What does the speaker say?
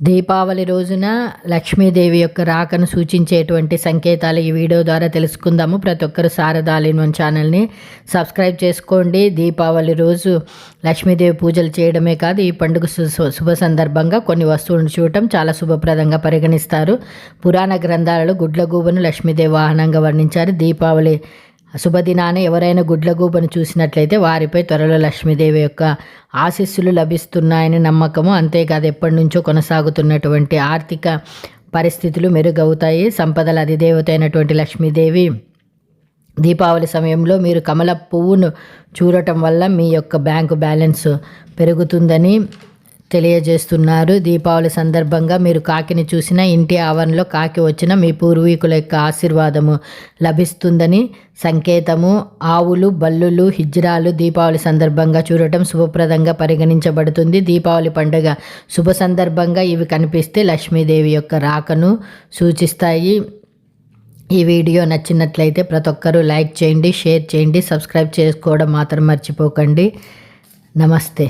దీపావళి రోజున లక్ష్మీదేవి యొక్క రాకను సూచించేటువంటి సంకేతాలు ఈ వీడియో ద్వారా తెలుసుకుందాము. ప్రతి ఒక్కరు శారదాలిన్ ఛానల్ని సబ్స్క్రైబ్ చేసుకోండి. దీపావళి రోజు లక్ష్మీదేవి పూజలు చేయడమే కాదు, ఈ పండుగ శుభ సందర్భంగా కొన్ని వస్తువులను చూడటం చాలా శుభప్రదంగా పరిగణిస్తారు. పురాణ గ్రంథాలలో గుడ్లగూబను లక్ష్మీదేవి వాహనంగా వర్ణించారు. దీపావళి శుభదినాన ఎవరైనా గుడ్లగూబను చూసినట్లయితే వారిపై త్వరలో లక్ష్మీదేవి యొక్క ఆశీస్సులు లభిస్తున్నాయని నమ్మకము. అంతేకాదు, ఎప్పటి నుంచో కొనసాగుతున్నటువంటి ఆర్థిక పరిస్థితులు మెరుగవుతాయి. సంపదల అధిదేవత అయినటువంటి లక్ష్మీదేవి దీపావళి సమయంలో మీరు కమల పువ్వును చూడటం వల్ల మీ యొక్క బ్యాంకు బ్యాలెన్స్ పెరుగుతుందని తెలియజేస్తున్నారు. దీపావళి సందర్భంగా మీరు కాకిని చూసిన, ఇంటి ఆవరణలో కాకి వచ్చిన మీ పూర్వీకుల యొక్క ఆశీర్వాదము లభిస్తుందని సంకేతము. ఆవులు, బల్లులు, హిజ్రాలు దీపావళి సందర్భంగా చూడటం శుభప్రదంగా పరిగణించబడుతుంది. దీపావళి పండుగ శుభ సందర్భంగా ఇవి కనిపిస్తే లక్ష్మీదేవి యొక్క రాకను సూచిస్తాయి. ఈ వీడియో నచ్చినట్లయితే ప్రతి ఒక్కరూ లైక్ చేయండి, షేర్ చేయండి, సబ్స్క్రైబ్ చేసుకోవడం మాత్రం మర్చిపోకండి. నమస్తే.